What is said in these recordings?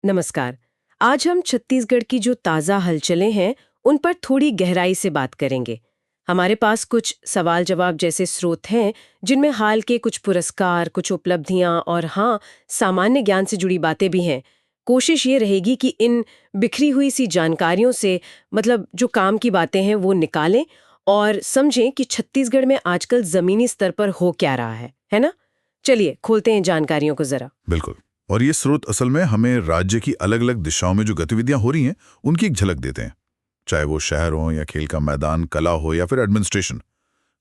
नमस्कार। आज हम छत्तीसगढ़ की जो ताज़ा हलचलें हैं, उन पर थोड़ी गहराई से बात करेंगे। हमारे पास कुछ सवाल जवाब जैसे स्रोत हैं, जिनमें हाल के कुछ पुरस्कार, कुछ उपलब्धियां और हाँ, सामान्य ज्ञान से जुड़ी बातें भी हैं। कोशिश ये रहेगी कि इन बिखरी हुई सी जानकारियों से मतलब जो काम की बातें हैं वो निकालें और समझें कि छत्तीसगढ़ में आजकल ज़मीनी स्तर पर हो क्या रहा है ना? चलिए खोलते हैं जानकारियों को ज़रा। बिल्कुल। और ये स्रोत असल में हमें राज्य की अलग अलग दिशाओं में जो गतिविधियां हो रही हैं उनकी एक झलक देते हैं। चाहे वो शहर हो या खेल का मैदान, कला हो या फिर एडमिनिस्ट्रेशन,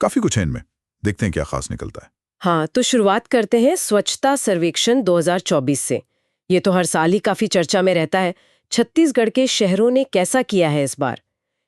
काफी कुछ है इनमें। देखते हैं क्या खास निकलता है। हाँ, तो शुरुआत करते हैं स्वच्छता सर्वेक्षण 2024 से। ये तो हर साल ही काफी चर्चा में रहता है। छत्तीसगढ़ के शहरों ने कैसा किया है इस बार?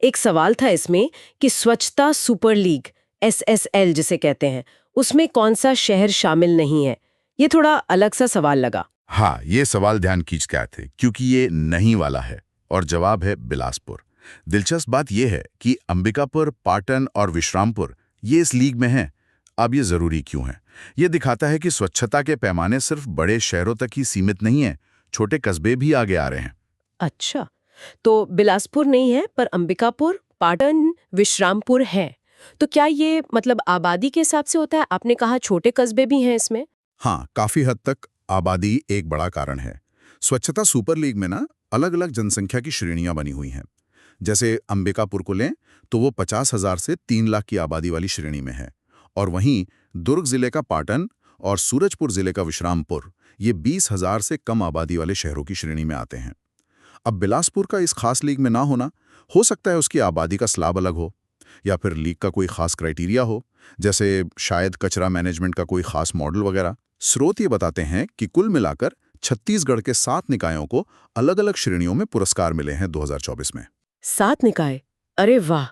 एक सवाल था इसमें कि स्वच्छता सुपर लीग, SSL जिसे कहते हैं, उसमें कौन सा शहर शामिल नहीं है? ये थोड़ा अलग सा सवाल लगा। हाँ, ये सवाल ध्यान खींच के आए थे क्योंकि ये नहीं वाला है और जवाब है बिलासपुर। दिलचस्प बात यह है कि अंबिकापुर, पाटन और विश्रामपुर ये इस लीग में हैं। अब ये जरूरी क्यों है? ये दिखाता है कि स्वच्छता के पैमाने सिर्फ बड़े शहरों तक ही सीमित नहीं है, छोटे कस्बे भी आगे आ रहे हैं। अच्छा, तो बिलासपुर नहीं है पर अंबिकापुर, पाटन, विश्रामपुर है। तो क्या ये मतलब आबादी के हिसाब से होता है? आपने कहा छोटे कस्बे भी हैं इसमें। हाँ, काफी हद तक आबादी एक बड़ा कारण है। स्वच्छता सुपर लीग में ना अलग अलग जनसंख्या की श्रेणियां बनी हुई हैं। जैसे अंबिकापुर को लें तो वो 50,000 से 3 लाख की आबादी वाली श्रेणी में है। और वहीं दुर्ग जिले का पाटन और सूरजपुर जिले का विश्रामपुर ये 20,000 से कम आबादी वाले शहरों की श्रेणी में आते हैं। अब बिलासपुर का इस खास लीग में ना होना, हो सकता है उसकी आबादी का स्लैब अलग हो या फिर लीग का कोई खास क्राइटेरिया हो, जैसे शायद कचरा मैनेजमेंट का कोई खास मॉडल वगैरह। स्रोत ये बताते हैं कि कुल मिलाकर छत्तीसगढ़ के 7 निकायों को अलग अलग श्रेणियों में पुरस्कार मिले हैं 2024 में। 7 निकाय? अरे वाह!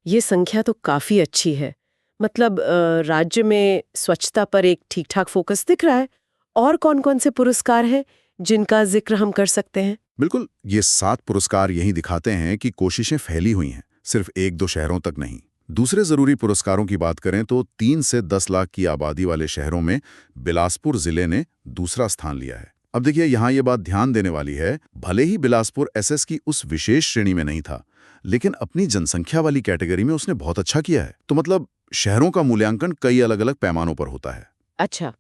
ये संख्या तो काफी अच्छी है। मतलब राज्य में स्वच्छता पर एक ठीक-ठाक फोकस दिख रहा है। और कौन-कौन से पुरस्कार हैं जिनका जिक्र हम कर सकते हैं? बिल्कुल, ये 7 पुरस्कार यही दिखाते हैं कि कोशिशें फैली हुई हैं, सिर्फ 1-2 शहरों तक नहीं। दूसरे जरूरी पुरस्कारों की बात करें तो 3 से 10 लाख की आबादी वाले शहरों में बिलासपुर जिले ने दूसरा स्थान लिया है। अब देखिए, यहाँ ये बात ध्यान देने वाली है, भले ही बिलासपुर SS की उस विशेष श्रेणी में नहीं था, लेकिन अपनी जनसंख्या वाली कैटेगरी में उसने बहुत अच्छा किया है। तो मतलब शहरों का मूल्यांकन कई अलग अलग पैमानों पर होता है। अच्छा,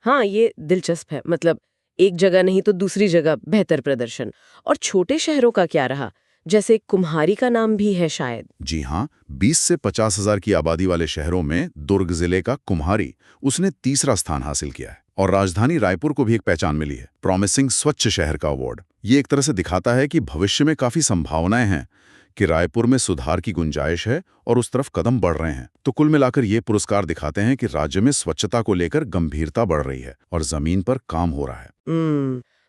हाँ, ये दिलचस्प है। मतलब एक जगह नहीं तो दूसरी जगह बेहतर प्रदर्शन। और छोटे शहरों का क्या रहा? जैसे कुम्हारी का नाम भी है शायद। जी हाँ, 20 से 50,000 की आबादी वाले शहरों में दुर्ग जिले का कुम्हारी उसने तीसरा स्थान हासिल किया है। और राजधानी रायपुर को भी एक पहचान मिली है, प्रॉमिसिंग स्वच्छ शहर का अवार्ड। ये एक तरह से दिखाता है कि भविष्य में काफी संभावनाएं हैं, कि रायपुर में सुधार की गुंजाइश है और उस तरफ कदम बढ़ रहे हैं। तो कुल मिलाकर ये पुरस्कार दिखाते हैं कि राज्य में स्वच्छता को लेकर गंभीरता बढ़ रही है और जमीन पर काम हो रहा है।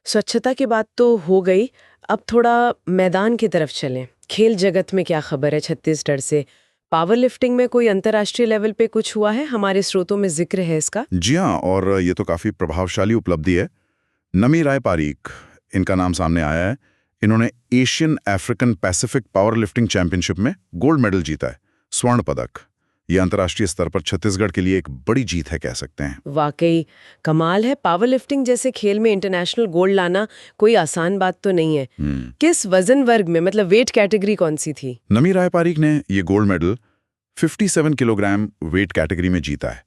स्वच्छता की बात तो हो गई। अब थोड़ा मैदान की तरफ चलें। खेल जगत में क्या खबर है छत्तीसगढ़ से? पावर लिफ्टिंग में कोई अंतर्राष्ट्रीय लेवल पे कुछ हुआ है? हमारे स्रोतों में जिक्र है इसका। जी हाँ, और ये तो काफी प्रभावशाली उपलब्धि है। नमी राय पारीक, इनका नाम सामने आया है। इन्होंने Asian African Pacific power lifting championship में गोल्ड मेडल जीता है, स्वर्ण पदक। ये अंतर्राष्ट्रीय स्तर पर छत्तीसगढ़ के लिए एक बड़ी जीत है, कह सकते हैं। वाकई कमाल है। पावर लिफ्टिंग जैसे खेल में इंटरनेशनल गोल्ड लाना कोई आसान बात तो नहीं है। किस वजन वर्ग में, मतलब वेट कैटेगरी कौन सी थी? नमी राय पारीक ने ये gold medal 57 kilogram weight category में जीता है।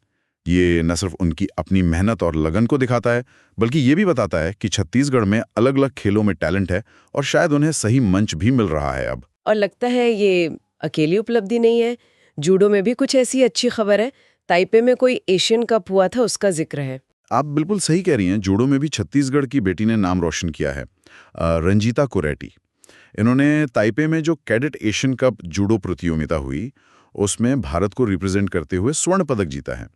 ये न सिर्फ उनकी अपनी मेहनत और लगन को दिखाता है, बल्कि ये भी बताता है कि छत्तीसगढ़ में अलग अलग खेलों में टैलेंट है और शायद उन्हें सही मंच भी मिल रहा है अब। और लगता है ये अकेली उपलब्धि नहीं है। जूडो में भी कुछ ऐसी अच्छी खबर है। ताइपे में कोई एशियन कप हुआ था, उसका जिक्र है। आप बिल्कुल सही कह रही हैं। जूडो में भी छत्तीसगढ़ की बेटी ने नाम रोशन किया है, रंजीता कुरेटी। इन्होंने ताइपे में जो कैडेट एशियन कप जूडो प्रतियोगिता हुई, उसमें भारत को रिप्रेजेंट करते हुए स्वर्ण पदक जीता है।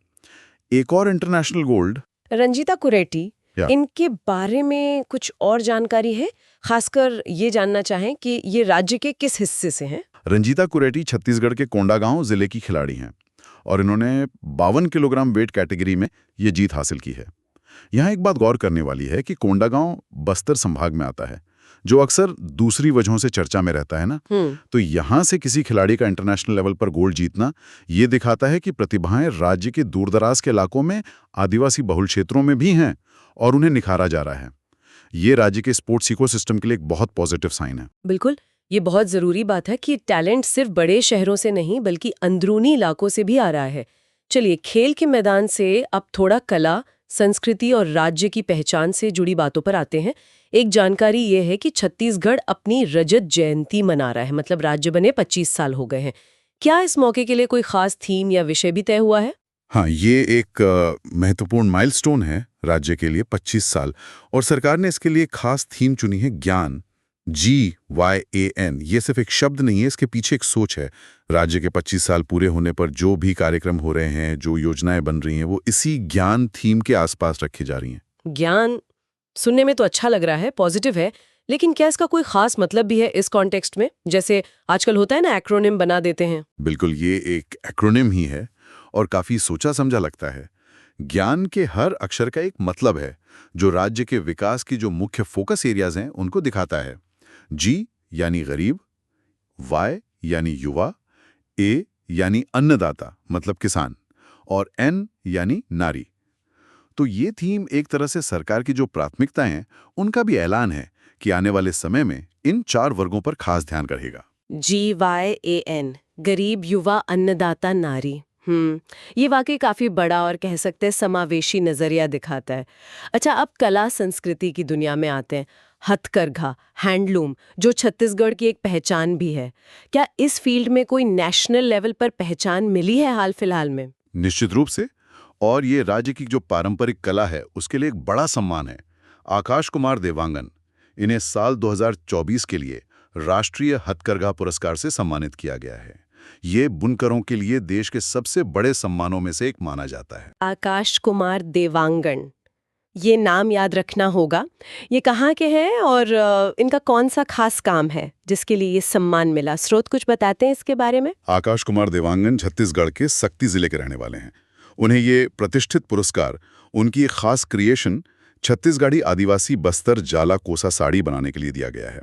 एक और इंटरनेशनल गोल्ड। रंजीता कुरेटी, इनके बारे में कुछ और जानकारी है? खासकर ये जानना चाहें कि ये राज्य के किस हिस्से से हैं? रंजीता कुरेटी छत्तीसगढ़ के कोंडागांव जिले की खिलाड़ी हैं और इन्होंने 52 किलोग्राम वेट कैटेगरी में ये जीत हासिल की है। यहाँ एक बात गौर करने वाली है कि कोंडागांव बस्तर संभाग में आता है, जो अक्सर दूसरी वजहों से चर्चा में रहता है ना। तो यहाँ से किसी खिलाड़ी का इंटरनेशनल लेवल पर गोल्ड जीतना ये दिखाता है कि प्रतिभाएं राज्य के दूरदराज के इलाकों में, आदिवासी बहुल क्षेत्रों में भी हैं और उन्हें निखारा जा रहा है। ये राज्य के स्पोर्ट्स इकोसिस्टम के लिए एक बहुत पॉजिटिव साइन है। बिल्कुल, ये बहुत ज़रूरी बात है कि टैलेंट सिर्फ बड़े शहरों से नहीं बल्कि अंदरूनी इलाकों से भी आ रहा है। चलिए, खेल के मैदान से अब थोड़ा कला, संस्कृति और राज्य की पहचान से जुड़ी बातों पर आते हैं। एक जानकारी ये है कि छत्तीसगढ़ अपनी रजत जयंती मना रहा है, मतलब राज्य बने 25 साल हो गए हैं। क्या इस मौके के लिए कोई खास थीम या विषय भी तय हुआ है? हाँ, ये एक महत्वपूर्ण माइलस्टोन है राज्य के लिए, 25 साल, और सरकार ने इसके लिए खास थीम चुनी है, ज्ञान। GYAN। ये सिर्फ एक शब्द नहीं है, इसके पीछे एक सोच है। राज्य के 25 साल पूरे होने पर जो भी कार्यक्रम हो रहे हैं, जो योजनाएं बन रही हैं, वो इसी ज्ञान थीम के आसपास रखी जा रही हैं। ज्ञान सुनने में तो अच्छा लग रहा है, पॉजिटिव है, लेकिन क्या इसका कोई खास मतलब भी है इस कॉन्टेक्स्ट में? जैसे आजकल होता है ना, एक्रोनिम बना देते हैं। बिल्कुल, ये एक एक्रोनिम ही है और काफी सोचा समझा लगता है। ज्ञान के हर अक्षर का एक मतलब है, जो राज्य के विकास की जो मुख्य फोकस एरियाज हैं उनको दिखाता है। G यानी गरीब, Y यानी युवा, A यानी अन्नदाता मतलब किसान, और N यानी नारी। तो ये थीम एक तरह से सरकार की जो प्राथमिकताएं हैं उनका भी ऐलान है कि आने वाले समय में इन 4 वर्गों पर खास ध्यान रहेगा। GYAN, गरीब, युवा, अन्नदाता, नारी। ये वाकई काफी बड़ा और कह सकते हैं समावेशी नजरिया दिखाता है। अच्छा, अब कला संस्कृति की दुनिया में आते हैं। हथकरघा, हैंडलूम, जो छत्तीसगढ़ की एक पहचान भी है। क्या इस फील्ड में कोई नेशनल लेवल पर पहचान मिली है हाल फिलहाल में? निश्चित रूप से, और ये राज्य की जो पारंपरिक कला है उसके लिए एक बड़ा सम्मान है। आकाश कुमार देवांगन, इन्हें साल 2024 के लिए राष्ट्रीय हथकरघा पुरस्कार से सम्मानित किया गया है। ये बुनकरों के लिए देश के सबसे बड़े सम्मानों में से एक माना जाता है। आकाश कुमार देवांगन, ये नाम याद रखना होगा। ये कहाँ के हैं और इनका कौन सा खास काम है जिसके लिए ये सम्मान मिला? स्रोत कुछ बताते हैं इसके बारे में? आकाश कुमार देवांगन छत्तीसगढ़ के सक्ती जिले के रहने वाले हैं। उन्हें ये प्रतिष्ठित पुरस्कार उनकी एक खास क्रिएशन, छत्तीसगढ़ी आदिवासी बस्तर जाला कोसा साड़ी बनाने के लिए दिया गया है।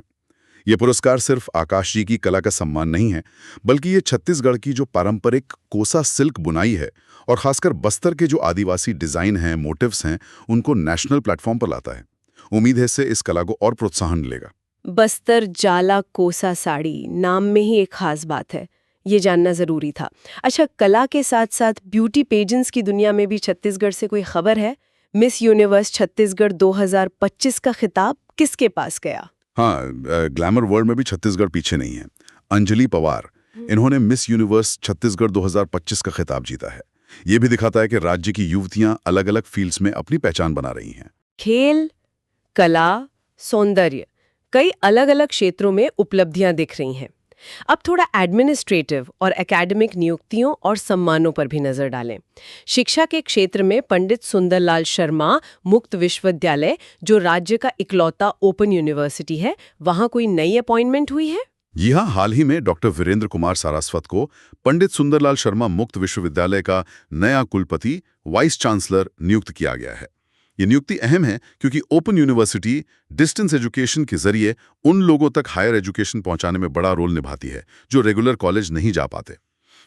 ये पुरस्कार सिर्फ आकाश जी की कला का सम्मान नहीं है, बल्कि ये छत्तीसगढ़ की जो पारंपरिक कोसा सिल्क बुनाई है और खासकर बस्तर के जो आदिवासी डिजाइन हैं, मोटिव्स हैं, उनको नेशनल प्लेटफॉर्म पर लाता है। उम्मीद है इससे इस कला को और प्रोत्साहन मिलेगा। बस्तर जाला कोसा साड़ी, नाम में ही एक खास बात है, ये जानना जरूरी था। अच्छा, कला के साथ साथ ब्यूटी पेजेंट्स की दुनिया में भी छत्तीसगढ़ से कोई खबर है? मिस यूनिवर्स छत्तीसगढ़ 2025 का खिताब किसके पास गया? हाँ, ग्लैमर वर्ल्ड में भी छत्तीसगढ़ पीछे नहीं है। अंजलि पवार, इन्होंने मिस यूनिवर्स छत्तीसगढ़ 2025 का खिताब जीता है। ये भी दिखाता है कि राज्य की युवतियां अलग-अलग फील्ड्स में अपनी पहचान बना रही हैं। खेल, कला, सौंदर्य, कई अलग-अलग क्षेत्रों में उपलब्धियां दिख रही हैं। अब थोड़ा एडमिनिस्ट्रेटिव और एकेडमिक नियुक्तियों और सम्मानों पर भी नजर डालें। शिक्षा के क्षेत्र में पंडित सुंदरलाल शर्मा मुक्त विश्वविद्यालय, जो राज्य का इकलौता ओपन यूनिवर्सिटी है, वहां कोई नई अपॉइंटमेंट हुई है? जी हाँ, हाल ही में डॉक्टर वीरेंद्र कुमार सारस्वत को पंडित सुंदरलाल शर्मा मुक्त विश्वविद्यालय का नया कुलपति, वाइस चांसलर नियुक्त किया गया है। ये नियुक्ति अहम है क्योंकि ओपन यूनिवर्सिटी डिस्टेंस एजुकेशन के जरिए उन लोगों तक हायर एजुकेशन पहुंचाने में बड़ा रोल निभाती है जो रेगुलर कॉलेज नहीं जा पाते।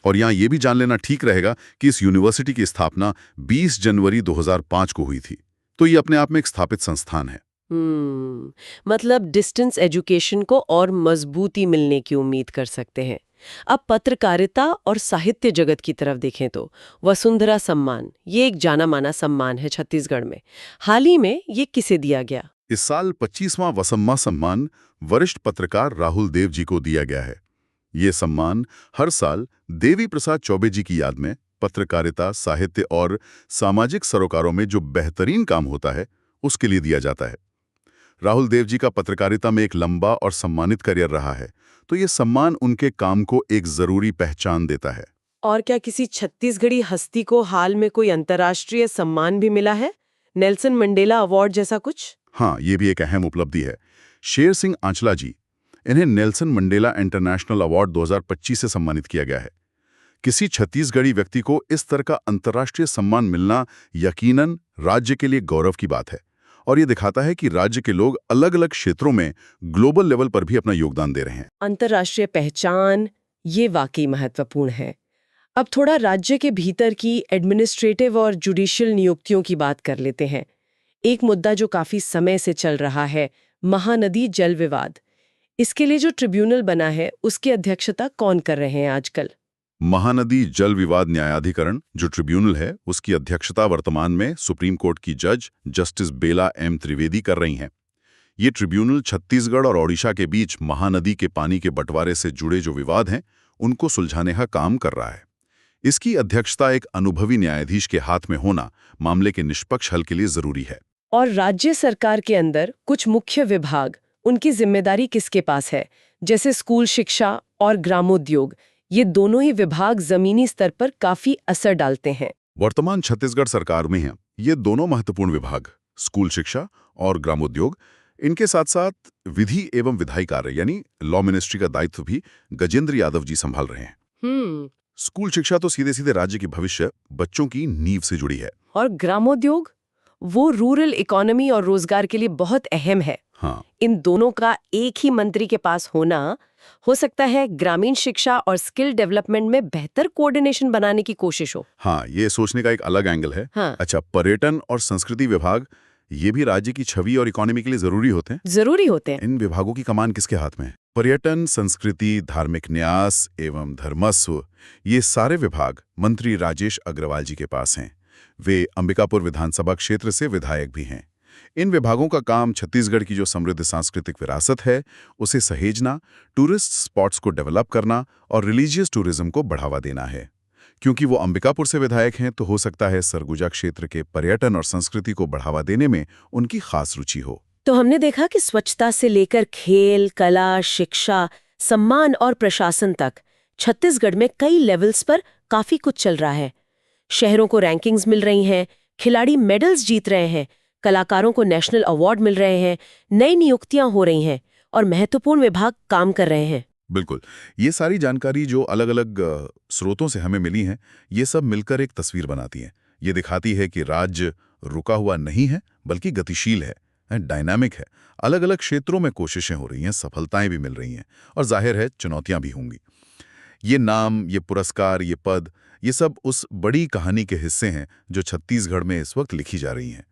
और यहाँ ये भी जान लेना ठीक रहेगा कि इस यूनिवर्सिटी की स्थापना 20 जनवरी 2005 को हुई थी, तो ये अपने आप में एक स्थापित संस्थान है। मतलब डिस्टेंस एजुकेशन को और मजबूती मिलने की उम्मीद कर सकते हैं। अब पत्रकारिता और साहित्य जगत की तरफ देखें तो वसुंधरा सम्मान, ये एक जाना माना सम्मान है छत्तीसगढ़ में। हाल ही में ये किसे दिया गया? इस साल 25वां वसम्मा सम्मान वरिष्ठ पत्रकार राहुल देव जी को दिया गया है। ये सम्मान हर साल देवी प्रसाद चौबे जी की याद में पत्रकारिता, साहित्य और सामाजिक सरोकारों में जो बेहतरीन काम होता है उसके लिए दिया जाता है। राहुल देव जी का पत्रकारिता में एक लंबा और सम्मानित करियर रहा है, तो ये सम्मान उनके काम को एक जरूरी पहचान देता है। और क्या किसी छत्तीसगढ़ी हस्ती को हाल में कोई अंतर्राष्ट्रीय सम्मान भी मिला है? नेल्सन मंडेला अवार्ड जैसा कुछ? हाँ, ये भी एक अहम उपलब्धि है। शेर सिंह आंचला जी, इन्हें नेल्सन मंडेला इंटरनेशनल अवार्ड 2025 से सम्मानित किया गया है। किसी छत्तीसगढ़ी व्यक्ति को इस तरह का अंतर्राष्ट्रीय सम्मान मिलना यकीनन राज्य के लिए गौरव की बात है, और ये दिखाता है कि राज्य के लोग अलग अलग क्षेत्रों में ग्लोबल लेवल पर भी अपना योगदान दे रहे हैं। अंतर्राष्ट्रीय पहचान, ये वाकई महत्वपूर्ण है। अब थोड़ा राज्य के भीतर की एडमिनिस्ट्रेटिव और जुडिशियल नियुक्तियों की बात कर लेते हैं। एक मुद्दा जो काफी समय से चल रहा है, महानदी जल विवाद। इसके लिए जो ट्रिब्यूनल बना है उसकी अध्यक्षता कौन कर रहे हैं आजकल? महानदी जल विवाद न्यायाधिकरण जो ट्रिब्यूनल है उसकी अध्यक्षता वर्तमान में सुप्रीम कोर्ट की जज जस्टिस बेला एम त्रिवेदी कर रही हैं। ये ट्रिब्यूनल छत्तीसगढ़ और ओडिशा के बीच महानदी के पानी के बंटवारे से जुड़े जो विवाद हैं उनको सुलझाने का काम कर रहा है। इसकी अध्यक्षता एक अनुभवी न्यायाधीश के हाथ में होना मामले के निष्पक्ष हल के लिए जरूरी है। और राज्य सरकार के अंदर कुछ मुख्य विभाग, उनकी जिम्मेदारी किसके पास है? जैसे स्कूल शिक्षा और ग्रामोद्योग, ये दोनों ही विभाग जमीनी स्तर पर काफी असर डालते हैं। वर्तमान छत्तीसगढ़ सरकार में हैं ये दोनों महत्वपूर्ण विभाग, स्कूल शिक्षा और ग्रामोद्योग। इनके साथ साथ विधि एवं विधायी कार्य यानी लॉ मिनिस्ट्री का दायित्व भी गजेंद्र यादव जी संभाल रहे हैं। स्कूल शिक्षा तो सीधे सीधे राज्य की भविष्य, बच्चों की नींव से जुड़ी है। और ग्रामोद्योग, वो रूरल इकोनॉमी और रोजगार के लिए बहुत अहम है। हाँ, इन दोनों का एक ही मंत्री के पास होना हो सकता है ग्रामीण शिक्षा और स्किल डेवलपमेंट में बेहतर कोऑर्डिनेशन बनाने की कोशिश हो। हाँ, ये सोचने का एक अलग एंगल है। हाँ। अच्छा, पर्यटन और संस्कृति विभाग ये भी राज्य की छवि और इकोनॉमी के लिए जरूरी होते हैं। जरूरी होते हैं। इन विभागों की कमान किसके हाथ में है? पर्यटन, संस्कृति, धार्मिक न्यास एवं धर्मस्व, ये सारे विभाग मंत्री राजेश अग्रवाल जी के पास हैं। वे अंबिकापुर विधानसभा क्षेत्र से विधायक भी हैं। इन विभागों का काम छत्तीसगढ़ की जो समृद्ध सांस्कृतिक विरासत है उसे सहेजना, टूरिस्ट स्पॉट्स को डेवलप करना और रिलीजियस टूरिज्म को बढ़ावा देना है। क्योंकि वो अंबिकापुर से विधायक हैं तो हो सकता है सरगुजा क्षेत्र के पर्यटन और संस्कृति को बढ़ावा देने में उनकी खास रुचि हो। तो हमने देखा कि स्वच्छता से लेकर खेल, कला, शिक्षा, सम्मान और प्रशासन तक छत्तीसगढ़ में कई लेवल्स पर काफी कुछ चल रहा है। शहरों को रैंकिंग्स मिल रही हैं, खिलाड़ी मेडल्स जीत रहे हैं, कलाकारों को नेशनल अवार्ड मिल रहे हैं, नई नियुक्तियां हो रही हैं और महत्वपूर्ण विभाग काम कर रहे हैं। बिल्कुल, ये सारी जानकारी जो अलग अलग स्रोतों से हमें मिली है, ये सब मिलकर एक तस्वीर बनाती है। ये दिखाती है कि राज्य रुका हुआ नहीं है बल्कि गतिशील है, डायनामिक है। अलग अलग क्षेत्रों में कोशिशें हो रही हैं, सफलताएं भी मिल रही हैं और जाहिर है चुनौतियां भी होंगी। ये नाम, ये पुरस्कार, ये पद, ये सब उस बड़ी कहानी के हिस्से हैं जो छत्तीसगढ़ में इस वक्त लिखी जा रही हैं।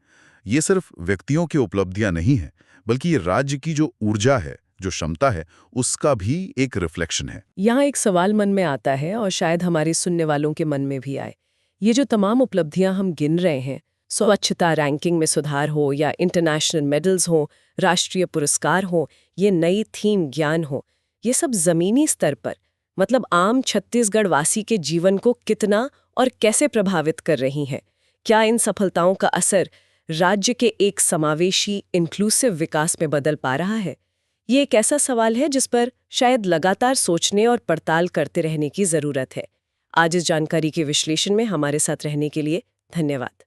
ये सिर्फ व्यक्तियों की उपलब्धियां नहीं है बल्कि ये राज्य की जो ऊर्जा है, जो क्षमता है, उसका भी एक रिफ्लेक्शन है। यहाँ एक सवाल मन में आता है और शायद हमारे सुनने वालों के मन में भी आए। ये जो तमाम उपलब्धियां हम गिन रहे हैं, स्वच्छता रैंकिंग में सुधार हो या इंटरनेशनल मेडल्स हो, राष्ट्रीय पुरस्कार हो, ये नई थीम ज्ञान हो, ये सब जमीनी स्तर पर मतलब आम छत्तीसगढ़ वासी के जीवन को कितना और कैसे प्रभावित कर रही हैं? क्या इन सफलताओं का असर राज्य के एक समावेशी इंक्लूसिव विकास में बदल पा रहा है? ये एक ऐसा सवाल है जिस पर शायद लगातार सोचने और पड़ताल करते रहने की जरूरत है। आज इस जानकारी के विश्लेषण में हमारे साथ रहने के लिए धन्यवाद।